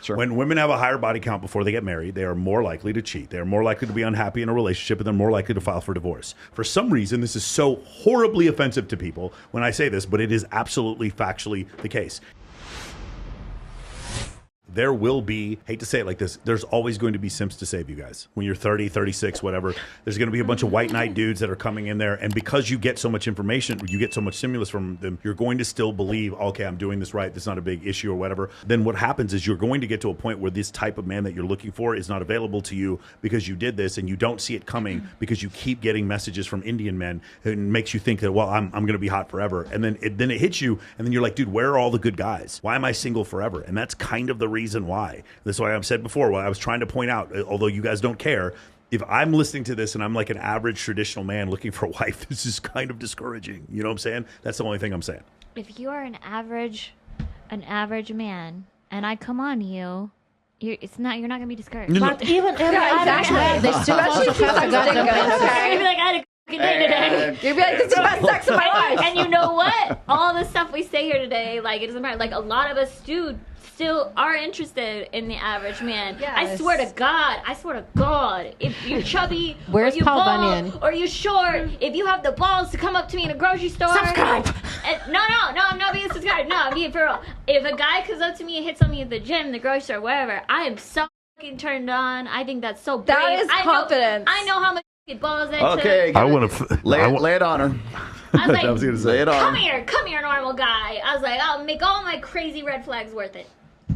Sure. When women have a higher body count before they get married, they are more likely to cheat. They are more likely to be unhappy in a relationship, and they're more likely to file for divorce. For some reason, this is so horribly offensive to people when I say this, but it is absolutely factually the case. There will be, hate to say it like this, there's always going to be simps to save you guys. When you're 30, 36, whatever, there's going to be a bunch of white knight dudes that are coming in there. And because you get so much information, you get so much stimulus from them, you're going to still believe, okay, I'm doing this right. This is not a big issue or whatever. Then what happens is you're going to get to a point where this type of man that you're looking for is not available to you because you did this and you don't see it coming because you keep getting messages from Indian men and makes you think that, well, I'm going to be hot forever. And then it hits you. And then you're like, dude, where are all the good guys? Why am I single forever? And that's kind of the reason why. That's why I've said before, what I was trying to point out, although you guys don't care, if I'm listening to this and I'm like an average traditional man looking for a wife, this is kind of discouraging. You know what I'm saying? That's the only thing I'm saying. If you are an average man and I come on you, you're not gonna be discouraged. No, But even in exactly. They still also have to goddamn You'd be like, I had a good day today. You'd be like, this is the best sex of my life. And you know what? All the stuff we say here today, like, it doesn't matter. Like, a lot of us still are interested in the average man. Yes. I swear to God, if you're chubby, Where's or you Paul bald, Bunyan? or you're short, if you have the balls to come up to me in a grocery store, Subscribe. No, I'm not being subscribed. No, I'm being for real. If a guy comes up to me and hits on me at the gym, the grocery store, wherever, I am so fucking turned on. I think that's so brave. That is confidence. I know how much balls that took. Okay, I want to lay it on her. I was like, I was going to say Lay it on. come here, normal guy. I was like, I'll make all my crazy red flags worth it.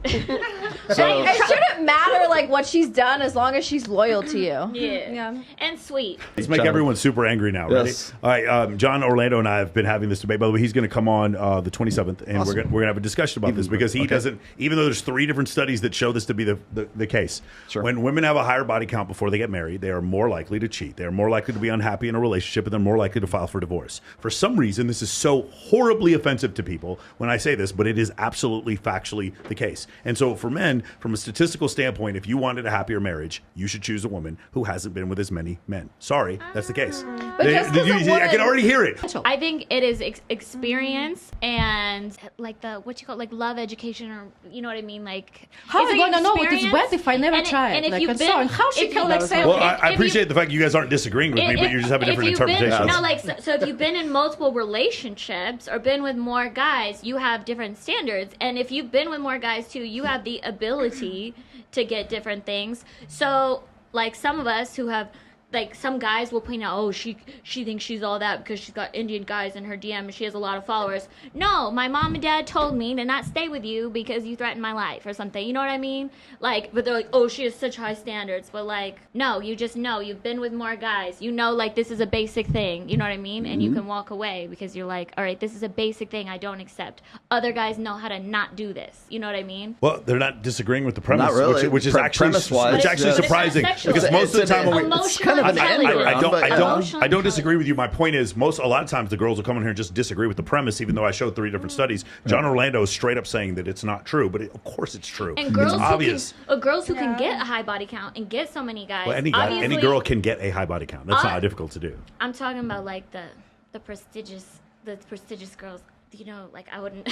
So, It shouldn't matter like what she's done as long as she's loyal to you. Yeah. And sweet. Let's make everyone super angry now. Yes. Ready? All right. John Orlando and I have been having this debate. By the way, he's going to come on the 27th, and Awesome. we're going to have a discussion about this because he doesn't. Even though there's 3 different studies that show this to be the case. Sure. When women have a higher body count before they get married, they are more likely to cheat. They are more likely to be unhappy in a relationship, and they're more likely to file for divorce. For some reason, this is so horribly offensive to people when I say this, but it is absolutely factually the case. And so for men, from a statistical standpoint, if you wanted a happier marriage, you should choose a woman who hasn't been with as many men. Sorry, that's the case. But just 'cause a woman- I can already hear it. I think it is experience and like like love education, or you know what I mean, like How it's am I like going to know what it's experience, worth if I never and tried? And if Like, you've and been, so on. How she if can you- like say, Well, okay, I appreciate the fact you guys aren't disagreeing with me, but you just have a different if you've been- interpretation. No, like so if you've been in multiple relationships or been with more guys, you have different standards, and if you've been with more guys too, you have the ability to get different things. So like some of us who have, like, some guys will point out, oh, she thinks she's all that because she's got Indian guys in her DM and she has a lot of followers. No, my mom and dad told me to not stay with you because you threatened my life or something. You know what I mean? Like, but they're like, oh, she has such high standards. But like, no, you just know. You've been with more guys. You know, like, this is a basic thing. You know what I mean? And you can walk away because you're like, all right, this is a basic thing I don't accept. Other guys know how to not do this. You know what I mean? Well, they're not disagreeing with the premise, Not really. which is actually Premise-wise, which actually yeah. surprising But it's not because sexual. most of the time when we, Emotional kind of an end intelligence. around. I don't disagree with you. My point is, a lot of times the girls will come in here and just disagree with the premise, even though I showed 3 different studies. John Orlando is straight up saying that it's not true, but of course it's true. And girls it's obvious. girls who can get a high body count and get so many guys. Well, any obviously, girl can get a high body count. That's not difficult to do. I'm talking about like the prestigious girls. You know, like I wouldn't.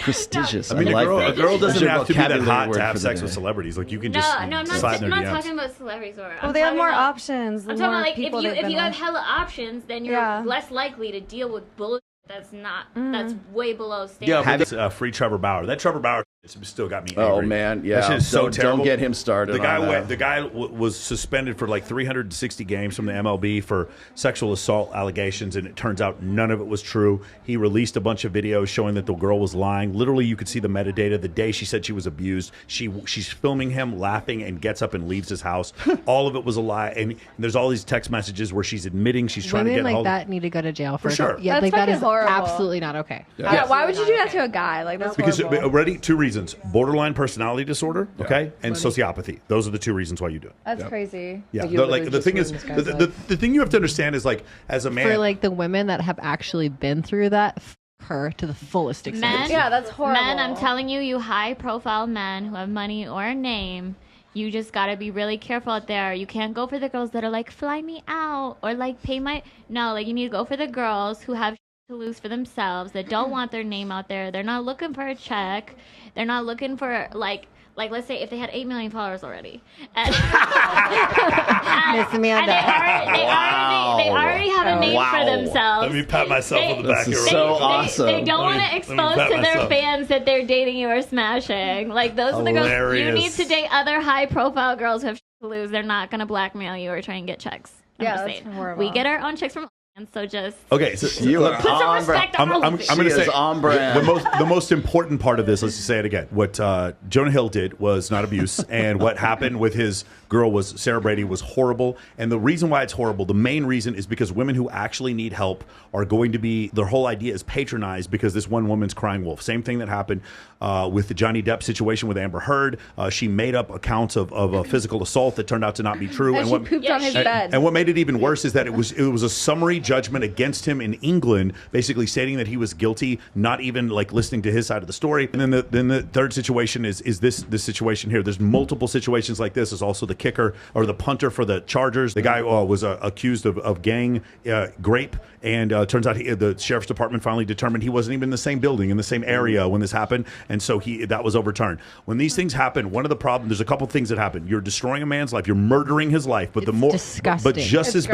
Prestigious. I mean, like a girl That's doesn't your have to be that vocabulary hot word to have for the sex day. with celebrities. Like you can No, just I'm not, slide in I'm their not DMs. talking about celebrities or. Well, they have more options. I'm talking about like if you have hella options, then you're less likely to deal with bullshit that's not that's way below standard. Yeah, but this, free Trevor Bauer. That Trevor Bauer still got me angry. Oh man, yeah. That shit is so don't, terrible. Don't get him started. The guy on that. the guy was suspended for like 360 games from the MLB for sexual assault allegations, and it turns out none of it was true. He released a bunch of videos showing that the girl was lying. Literally, you could see the metadata. The day she said she was abused, she's filming him laughing and gets up and leaves his house. All of it was a lie. And there's all these text messages where she's admitting she's trying to get like hold that need to go to jail for sure. Yeah, That's like that is fucking horrible. absolutely not okay. Yeah, why would you do that to a guy? Like that's Because horrible. ready, 2 reasons: borderline personality disorder, okay, and sociopathy. Those are the 2 reasons why you do it. That's crazy. Yeah, Like, you the literally thing is, just ruined this the guy's thing you have to understand is like as a man, For like the women that have actually been through that, her to the fullest extent. Men, Yeah, that's horrible. Men, I'm telling you, you high-profile men who have money or a name, you just gotta be really careful out there. You can't go for the girls that are like, fly me out or like pay my. No, like you need to go for the girls who have to lose for themselves, that don't want their name out there. They're not looking for a check. They're not looking for like like let's say if they had 8 million followers already, and, Miss Amanda. they already have a name for themselves. Let me pat myself on the back. This is here. so they, awesome. They don't Let me- want to let me expose pat to their myself. fans that they're dating you or smashing. Like those are the girls. You Hilarious. need to date other high-profile girls who have shit to lose. They're not going to blackmail you or try and get checks. I'm Yeah, just that's saying. horrible. We get our own chicks from and so just Okay, so You are put some on respect brand. on I'm all of it. going to She say is on brand. the most important part of this. Let's just say it again. What Jonah Hill did was not abuse, and what happened with his girl was Sarah Brady was horrible. And the reason why it's horrible, the main reason, is because women who actually need help are going to be, their whole idea is patronized because this one woman's crying wolf. Same thing that happened with the Johnny Depp situation with Amber Heard. She made up accounts of a physical assault that turned out to not be true. And she pooped on his bed. And what made it even worse is that it was a summary judgment against him in England, basically stating that he was guilty, not even like listening to his side of the story. And then the third situation is this situation here. There's multiple situations like this. There's also the kicker or the punter for the Chargers. The guy was accused of gang rape, and turns out the sheriff's department finally determined he wasn't even in the same building, in the same area when this happened, and so that was overturned. When these things happen, one of the problems, there's a couple things that happen. You're destroying a man's life. You're murdering his life. But disgusting. But just It's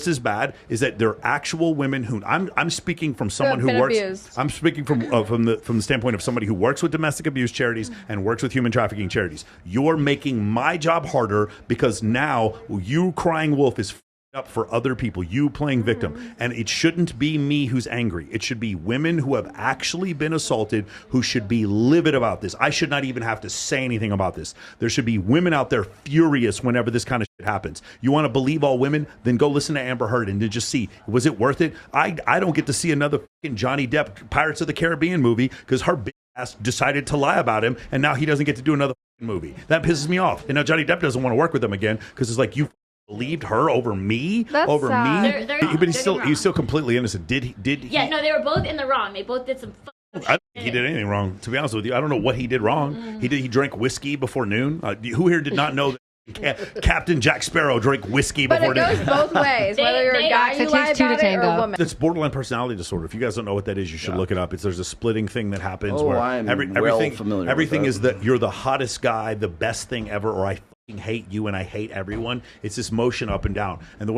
as bad is that there are actual women who I'm speaking from someone who been works. abused. I'm speaking from the standpoint of somebody who works with domestic abuse charities and works with human trafficking charities. You're making my job harder because now you crying wolf is up for other people, you playing victim. And it shouldn't be me who's angry. It should be women who have actually been assaulted who should be livid about this. I should not even have to say anything about this. There should be women out there furious whenever this kind of shit happens. You want to believe all women? Then go listen to Amber Heard and then just see, was it worth it? I don't get to see another fucking Johnny Depp Pirates of the Caribbean movie because her bitch ass decided to lie about him, and now he doesn't get to do another fucking movie. That pisses me off. And now Johnny Depp doesn't want to work with them again because it's like, you believed her over me? That's over sad. me? But he's They're wrong. still completely innocent. Did he? Yeah, no, they were both in the wrong. They both did some. I don't think he did anything wrong. To be honest with you, I don't know what he did wrong. He drank whiskey before noon. Who here did not know that Captain Jack Sparrow drank whiskey But before it goes noon? both ways. Whether you're a guy It you lie takes two to about it or a tango. woman. It's borderline personality disorder. If you guys don't know what that is, you should look it up. There's a splitting thing that happens Oh, where I'm well everything familiar with everything that. is that you're the hottest guy, the best thing ever, or I fucking hate you and I hate everyone. It's this motion up and down. And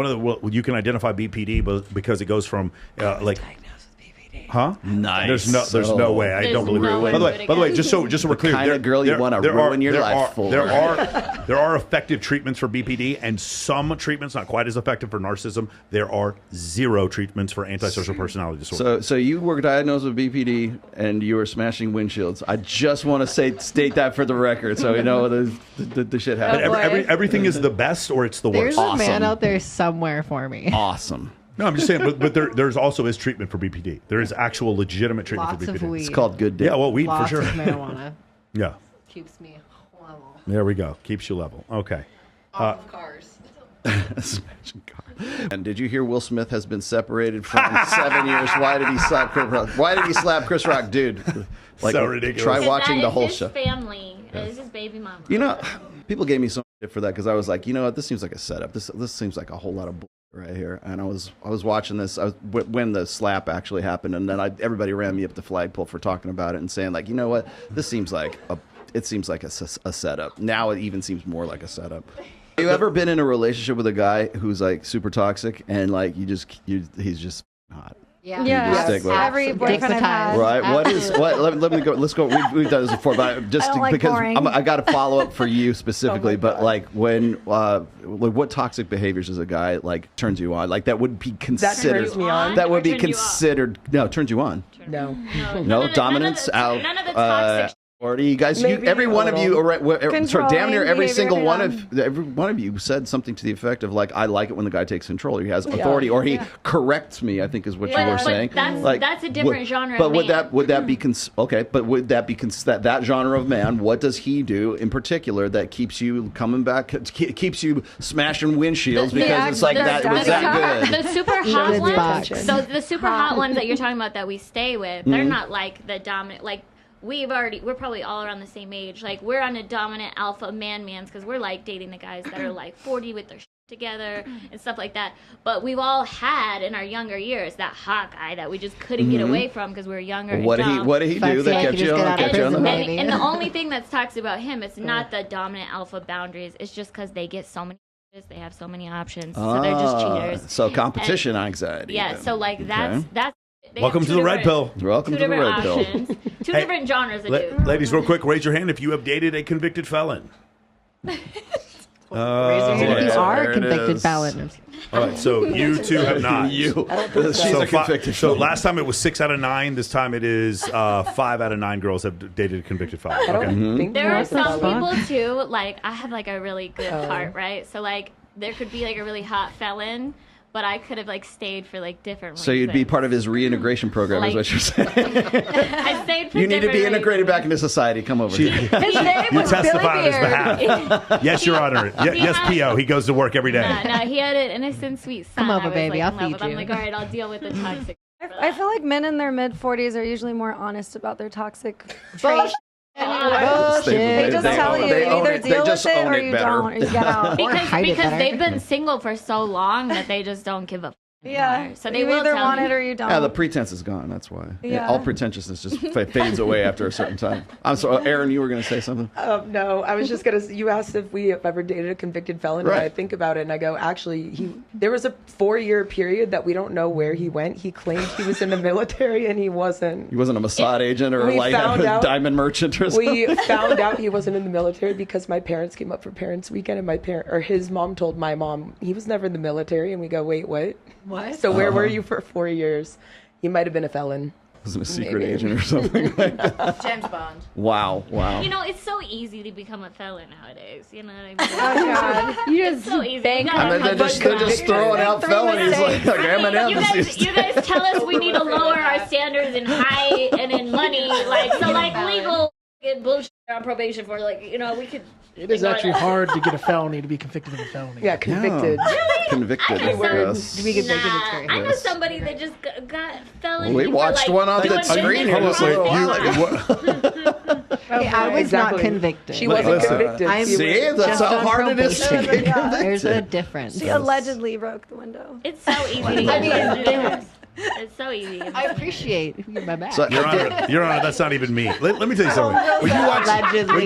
you can identify BPD, but because it goes from like. Huh? Nice. There's no way. I There's don't believe no it. way By the to do it way, again. just so we're clear, kind of girl you wanna ruin your life for. There are effective treatments for BPD, and some treatments not quite as effective for narcissism. There are zero treatments for antisocial personality disorder. So you were diagnosed with BPD and you were smashing windshields. I just want to state that for the record, so we know the shit But happened. everything is the best or it's the There's worst. a man Awesome. out there somewhere for me. Awesome. No, I'm just saying, but there's also is treatment for BPD. There is actual legitimate treatment Lots for BPD. of weed. It's called good dick. Yeah, well, weed Lots for sure. of marijuana. Yeah, Keeps me level. there we go. Keeps you level. Okay. Off of cars. Smashing car. And did you hear Will Smith has been separated from 7 years? Why did he slap Chris Rock? Why did he slap Chris Rock, dude? So ridiculous. Try Because watching that the is whole his show. family. That is his baby mama. You know, people gave me so much shit for that because I was like, you know what, this seems like a setup. This seems like a whole lot of bullshit right here. And I was watching this when the slap actually happened, and then everybody ran me up the flagpole for talking about it and saying like, you know what, this seems like a setup. Now it even seems more like a setup. Have you ever been in a relationship with a guy who's like super toxic and like he's just hot? Yeah. Yes. Stick with it. Every boyfriend I've had. Right. Let me go. Let's go. We've done this before, but just I don't like because boring. I got to follow up for you specifically. Oh my but God. like what toxic behaviors does a guy like turns you on? Like that would be considered. turns me on? That would be Or turn you off? considered. No, turns you on. No. No dominance. None of the toxic. Or you guys, Maybe every a one of you, little. so damn near every Controlling single behavior, every one of you said something to the effect of like, I like it when the guy takes control. He has authority, or he corrects me. I think is what you were saying. That's a different genre But of would man. that be okay? But would that be that genre of man? What does he do in particular that keeps you coming back? Keeps you smashing windshields because it's like that. It was that good. The super hot Good ones. box. So the super hot ones that you're talking about that we stay with, they're not like the dominant. Like we're probably all around the same age. Like we're on a dominant alpha mans because we're like dating the guys that are like 40 with their shit together and stuff like that. But we've all had in our younger years that hot guy that we just couldn't get away from because we were younger. What and did he dumb. What did he do that kept you on the hook? And the only thing that's toxic about him, it's not the dominant alpha boundaries. It's just because they get so many. They have so many options, so they're just cheaters. So competition anxiety. Yeah. then. So like that's. They Welcome have to the red pill. Welcome Two to the different red pill. options. Two different genres of dudes. Ladies, real quick, raise your hand if you have dated a convicted felon. Raise your hand if you are There a it convicted is. felon. All right, so you two have not. You. She's So, a convicted so felon. last time it was 6 out of 9. This time it is 5 out of 9 girls have dated a convicted felon. I don't Okay. think There are What the some fuck? people too. Like I have like a really good heart, right? So like there could be like a really hot felon, but I could have like stayed for like different. So you'd be reasons. part of his reintegration program, is Like- what you're saying. I stayed for You need to be different integrated back reasons. into society. Come over here. His name You was testify on Billy his Beard. behalf. Yes, Your Honor. Yes, P.O. He goes to work every day. No, he had an innocent, sweet son. Come over, I was, baby, like, I'll in love feed with. I'm you. like, all right, I'll deal with the toxic. I feel like men in their mid-40s are usually more honest about their toxic traits. Bullshit. They just tell you, you own either it. They deal with just it own or it you better. don't, or you get out. because hide it better. they've been single for so long that they just don't give a f- Yeah, anymore. So they you will either tell want you. it or you don't. Yeah, the pretense is gone. That's why. Yeah. All pretentiousness just fades away after a certain time. I'm sorry, Aaron, you were going to say something? No, I was just gonna. You asked if we have ever dated a convicted felon, Right. and I think about it, and I go, actually, there was a 4-year period that we don't know where he went. He claimed he was in the military, and he wasn't. He wasn't a Mossad agent or We like found a out- diamond merchant or something? We found out he wasn't in the military because my parents came up for Parents Weekend, and his mom told my mom he was never in the military, and we go, wait, what? What? So where were you for 4 years? He might have been a felon. Wasn't a secret Maybe. agent or something like that. James Bond. Wow. You know, it's so easy to become a felon nowadays. You know what I mean? Oh God. You just so easy. bang You I gotta mean, they're come just, back. they're just throwing out felonies like Eminem. You guys tell us we need to lower our standards in height and in money, like so, like legal get bullshit on probation for, like, you know, we could. It is actually hard to get a felony to be convicted of a felony. Yeah, convicted. Convicted. I know yes. To be convicted, it's Nah, great. I know Yes. somebody that just got felony. We for, watched like, one on doing the screen here business just a little wrong. while ago. Hey, I was Exactly. not convicted. She wasn't Listen. convicted. I'm She See, was- that's just how on hard it is to probation. get convicted. There's a difference. She allegedly broke the window. It's so easy to get convicted. It's so easy. I appreciate you my back. So, Your Honor, that's not even me. Let me tell you something. When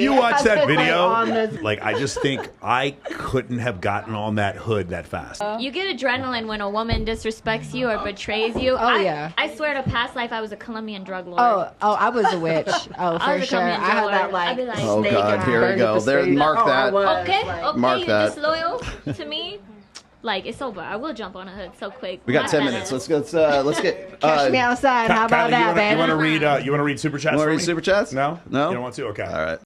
you watch that video, like, I just think I couldn't have gotten on that hood that fast. You get adrenaline when a woman disrespects you or betrays you. Yeah. I swear to past life I was a Colombian drug lord. Oh, I was a witch. Oh, I for was a sure. Colombian I had drug that lord. I'd be like. like, oh, steak God, and here we burned go. at the There, stake. mark that. okay, Mark you're that. disloyal to me. Like, it's over. I will jump on a hood so quick. We got Not 10 that minutes. ass. Let's get. Catch me outside. How about Kylie, that, you baby? want to read? You want to read super chats? Want to for read me? super chats? No. No? You don't want to? Okay. All right.